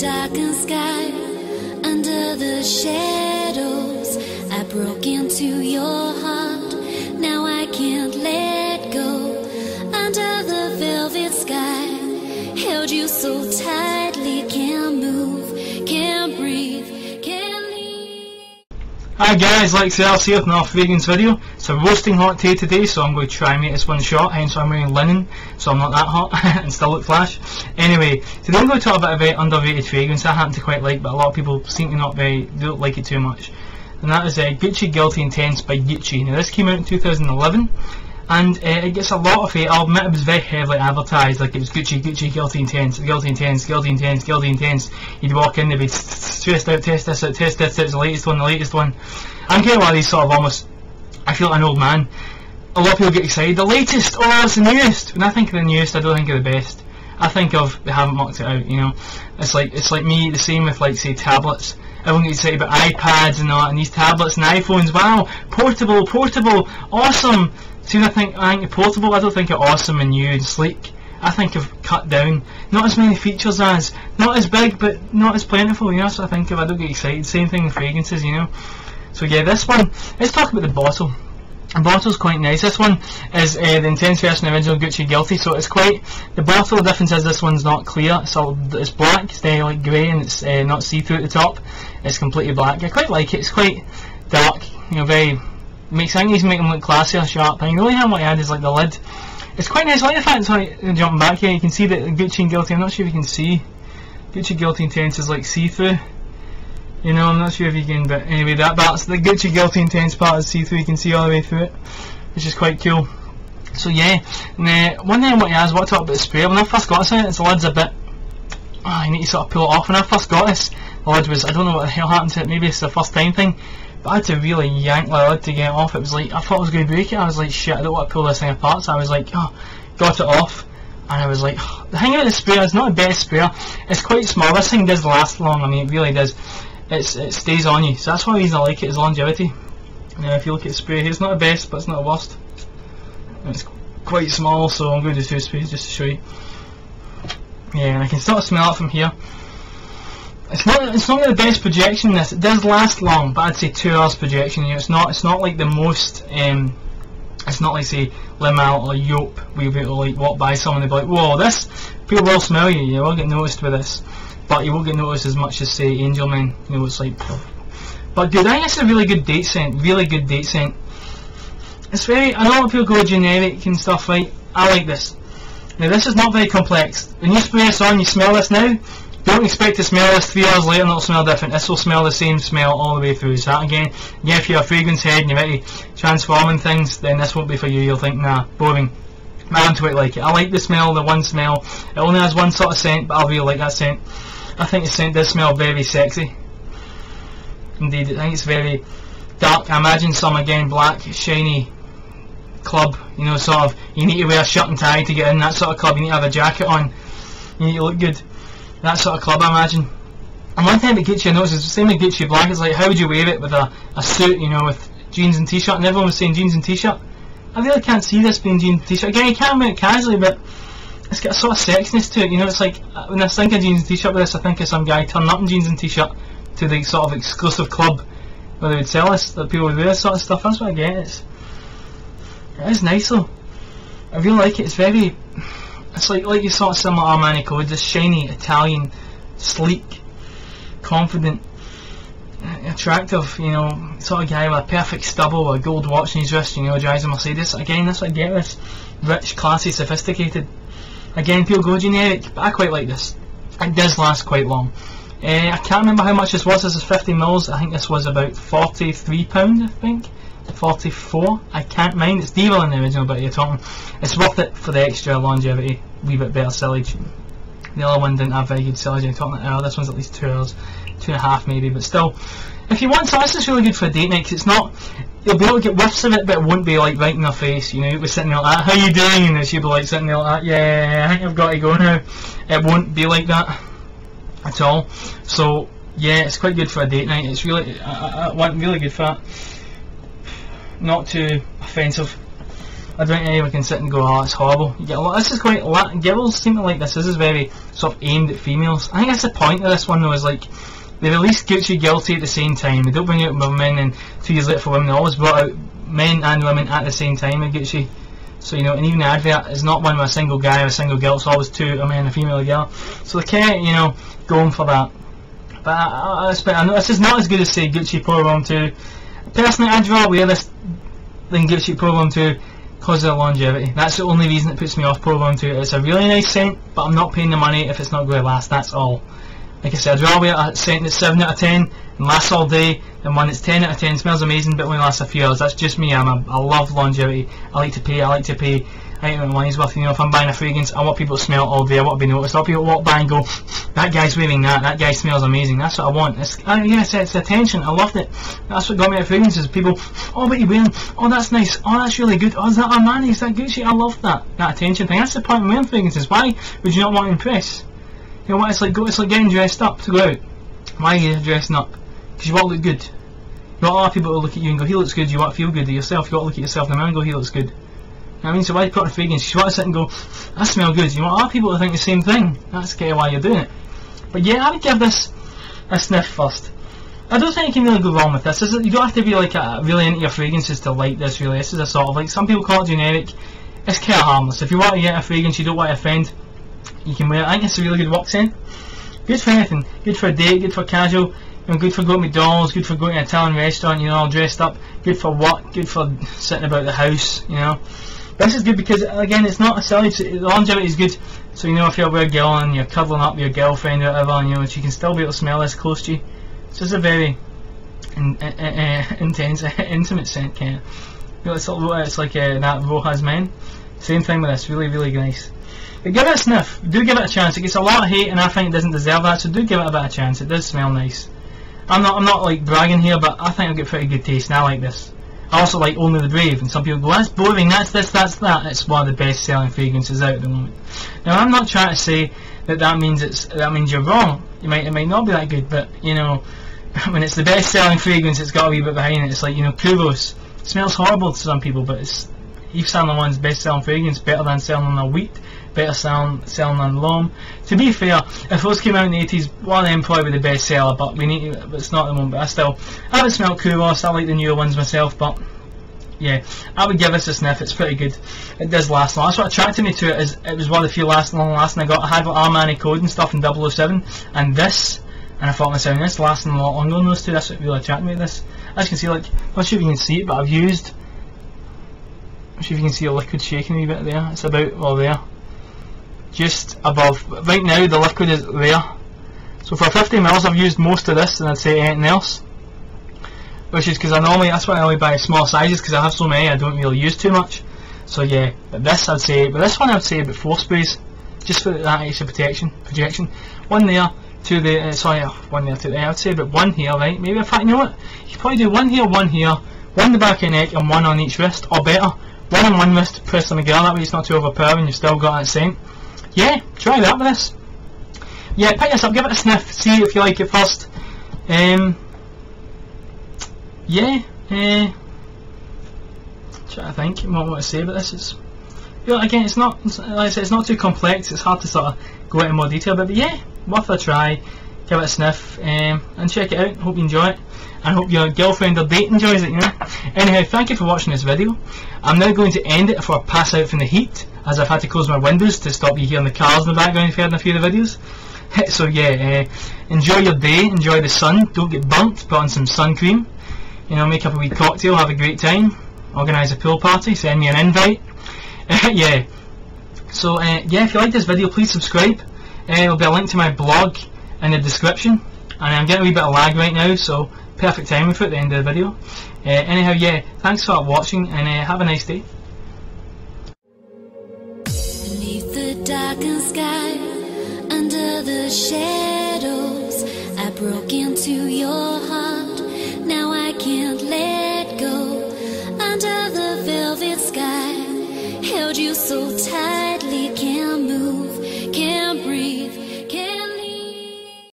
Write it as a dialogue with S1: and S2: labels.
S1: darkened sky, under the shadows, I broke into your heart. Now I can't let go. Under the velvet sky, held you so tightly, can't move, can't breathe, can't leave.
S2: Hi guys, Lex Ellis here with another Fragrance video. It's a roasting hot day today, so I'm going to try and make this one short, hence I'm wearing linen, so I'm not that hot and still look flash. Anyway, today I'm going to talk about a very underrated fragrance I happen to quite like, but a lot of people seem to don't like it too much. And that is Gucci Guilty Intense by Gucci. Now this came out in 2011. And it gets a lot of hate. I'll admit it was very heavily advertised, like it was Gucci Guilty Intense, Guilty Intense, Guilty Intense, Guilty Intense. You'd walk in, they'd be test out, test this out, test this out, it's the latest one. I'm kind of one of these sort of almost, I feel like an old man. A lot of people get excited, the latest, oh it's the newest. When I think of the newest, I don't think of the best. I think of, they haven't marked it out, you know. It's like me, the same with like say tablets. Everyone gets excited about iPads and all, and these tablets and iPhones, wow, portable, awesome. See, I think of portable, I don't think of awesome and new and sleek. I think of cut down, not as many features as, not as big but not as plentiful, you know, that's what I think of. I don't get excited. Same thing with fragrances, you know. So yeah, this one, let's talk about the bottle. The bottle's quite nice. This one is the Intense version of original Gucci Guilty, so it's quite, the bottle, the difference is this one's not clear, it's black, it's like grey, and it's not see-through at the top, it's completely black. I quite like it, it's quite dark, you know, very, makes things make them look classier, sharp thing. The only thing I want to add is like the lid. It's quite nice. I like the fact, sorry, jumping back here, you can see that Gucci and Guilty, I'm not sure if you can see, Gucci Guilty Intense is like see-through. You know, I'm not sure if you can, but anyway, that's the Gucci Guilty Intense part is see-through, you can see all the way through it, which is quite cool. So yeah, now, one thing I want to add is what I talked about the spray. When I first got this, the lid's a bit, you need to sort of pull it off. When I first got this, the lid was, I don't know what the hell happened to it, maybe it's the first time thing, but I had to really yank the lid to get it off. It was like, I thought I was going to break it. I was like, shit, I don't want to pull this thing apart. So I was like, oh, got it off. And I was like, oh. The thing about the sprayer, it's not the best sprayer. It's quite small. This thing does last long. I mean, it really does. It stays on you. So that's one reason I like it, is longevity. Now, if you look at the spray here, it's not the best, but it's not the worst. And it's quite small, so I'm going to do 2 sprays just to show you. Yeah, and I can sort of smell it from here. It's not the best projection. This, it does last long, but I'd say 2 hours projection. You know, it's not like the most. It's not like say Limal or Yope, where you'll like walk by someone and be like, whoa, this, people will smell you. You will get noticed with this, but you won't get noticed as much as say Angel Man. You know, it's like. But dude, I think it's a really good date scent. Really good date scent. It's very. I know a lot of people go generic and stuff, right? I like this. Now this is not very complex. When you spray this on, you smell this now. Don't expect to smell this 3 hours later and it'll smell different. This will smell the same smell all the way through. So that again, yeah, if you're a fragrance head and you're ready to transforming things, then this won't be for you. You'll think, nah, boring. But I don't quite like it. I like the smell, the one smell. It only has one sort of scent, but I really like that scent. I think the scent does smell very sexy. Indeed, I think it's very dark. I imagine some, again, black, shiny club. You know, sort of, you need to wear a shirt and tie to get in that sort of club. You need to have a jacket on. You need to look good. That sort of club, I imagine. And one thing about Gucci I noticed is the same with Gucci Black, it's like, how would you wear it with a suit, you know, with jeans and t-shirt, and everyone was saying jeans and t-shirt. I really can't see this being jeans and t-shirt. Again, you can't wear it casually, but it's got a sort of sexiness to it, you know. It's like, when I think of jeans and t-shirt with this, I think of some guy turning up in jeans and t-shirt to the sort of exclusive club where they would sell this, that people would wear this sort of stuff. That's what I get. It is nice though. I really like it. It's very, it's like you sort of similar Armani Code, this shiny, Italian, sleek, confident, attractive, you know, sort of guy with a perfect stubble, a gold watch in his wrist, you know, drives a Mercedes. Again, that's what I get with this. Rich, classy, sophisticated. Again, people go generic, but I quite like this. It does last quite long. I can't remember how much this was. This is 50 mils. I think this was about £43, I think. 44. I can't mind. It's Dougal in the original, but you're talking. It's worth it for the extra longevity. Wee bit better sillage. The other one didn't have very good sillage. You're talking an hour. This one's at least 2 hours, 2.5 maybe. But still, if you want some, this is really good for a date night. Cause it's not. You'll be able to get whiffs of it, but it won't be like right in their face. You know, you'll be sitting there like that. How you doing? And she'll be like sitting there like that. Yeah, I think I've got to go now. It won't be like that at all. So yeah, it's quite good for a date night. It's really, really good for that. Not too offensive. I don't think anyone can sit and go, oh, it's horrible. You get a lot. This is quite. Girls seem to like this. This is very sort of aimed at females. I think that's the point of this one though. Is like they release Gucci Guilty at the same time. They don't bring it out for men and 2 years later for women. They always brought out men and women at the same time with Gucci. So, you know, and even the advert is not one with a single guy or a single girl. It's always two, a man and a female and a girl. So they can't, you know, going for that. But I know this is not as good as, say, Gucci Pro Roam 2. Personally, I'd rather wear this than Gucci Pro Roam 2 because of the longevity. That's the only reason it puts me off Pro Roam 2. It's a really nice scent, but I'm not paying the money if it's not going to last. That's all. Like I said, I'd rather wear a scent that's 7 out of 10 and lasts all day than one that's 10 out of 10, smells amazing but only lasts a few hours. That's just me. I love longevity. I like to pay my money's worth. You know, if I'm buying a fragrance, I want people to smell it all day. I want to be noticed. I want people to walk by and go, that guy's wearing that. That guy smells amazing. That's what I want. It's the attention. I loved it. That's what got me out of fragrances. People, oh, what are you wearing? Oh, that's nice. Oh, that's really good. Oh, is that Armani? Is that Gucci? I love that. That attention thing. That's the point of wearing fragrances. Why would you not want to impress? You know what? It's like getting dressed up to go out. Why are you dressing up? Because you want to look good. You want a lot of people to look at you and go, he looks good. You want to feel good at yourself. You want to look at yourself in the mirror and go, he looks good. You know what I mean? So why put on a fragrance? You want to sit and go, I smell good. You want a lot of people to think the same thing. That's kind of why you're doing it. But yeah, I would give this a sniff first. I don't think you can really go wrong with this. You don't have to be like really into your fragrances to like this. Really, this is a sort of like, some people call it generic. It's kind of harmless. If you want to get a fragrance, you don't want to offend, you can wear it. I think it's a really good work scent. Good for anything. Good for a date, good for casual, you know, good for going to McDonald's, good for going to an Italian restaurant, you know, all dressed up, good for work, good for sitting about the house, you know. But this is good because, again, it's not a silly, the longevity is good. So, you know, if you're with a girl and you're cuddling up with your girlfriend or whatever, and, you know, she can still be able to smell this close to you. It's just a very intense, intimate scent, kind of. You know, it's like that Rojas Men. Same thing with this, really, really nice. But give it a sniff. Do give it a chance. It gets a lot of hate, and I think it doesn't deserve that. So do give it a bit of a chance. It does smell nice. I'm not like bragging here, but I think I'll get pretty good taste, and I like this. I also like Only the Brave, and some people go, that's boring. That's this, that's that. It's one of the best-selling fragrances out at the moment. Now, I'm not trying to say that means you're wrong. It might not be that good, but you know, when it's the best-selling fragrance, it's got a wee bit behind it. It's like, you know, Kuros. It smells horrible to some people, but it's Yves Saint Laurent's best-selling fragrance, better than selling on wheat, better selling on L'Homme. To be fair, if those came out in the 80s, one of them probably would be the best seller, but it's not at the moment. But I haven't smelled Kuros. I like the newer ones myself, but yeah, I would give this a sniff. It's pretty good. It does last long. That's what attracted me to it. Is it was one of the few long lasting I got. I had Armani Code and stuff in 007, and this. And I thought myself, this lasting a lot longer than those two. That's what really attracted me to this. As you can see, like, I'm not sure if you can see it, but I'm not sure if you can see a liquid shaking a wee bit there. It's about, well, there. Just above. Right now, the liquid is there. So for 50 ml, I've used most of this than I'd say anything else. Which is because that's why I only buy small sizes, because I have so many, I don't really use too much. So yeah, but this one I would say about 4 sprays. Just for that extra protection. One there. One there, 2 there. I would say about 1 here, right? Maybe in fact, you know what? You could probably do 1 here, 1 here, 1 in the back of the neck, and 1 on each wrist, or better, 1 on one wrist, press on the girl. That way it's not too overpowering. You've still got that scent. Yeah, try that with this. Yeah, pick this up, give it a sniff, see if you like it first. Try to think what I want to say about this. It's, you know, again, it's not, like I said, it's not too complex. It's hard to sort of go into more detail, but yeah, worth a try. Give it a sniff and check it out. Hope you enjoy it, and hope your girlfriend or date enjoys it, you know. Anyhow, thank you for watching this video. I'm now going to end it before I pass out from the heat, as I've had to close my windows to stop you hearing the cars in the background if you heard in a few of the videos. So yeah, enjoy your day, enjoy the sun, don't get burnt, put on some sun cream, you know, make up a wee cocktail, have a great time, organise a pool party, send me an invite. Yeah, so yeah, if you like this video, please subscribe. There'll be a link to my blog in the description, and I'm getting a wee bit of lag right now, so perfect timing for it at the end of the video. Anyhow, yeah, thanks for watching, and have a nice day.
S1: Beneath the darkened sky, under the shadows, I broke into your heart.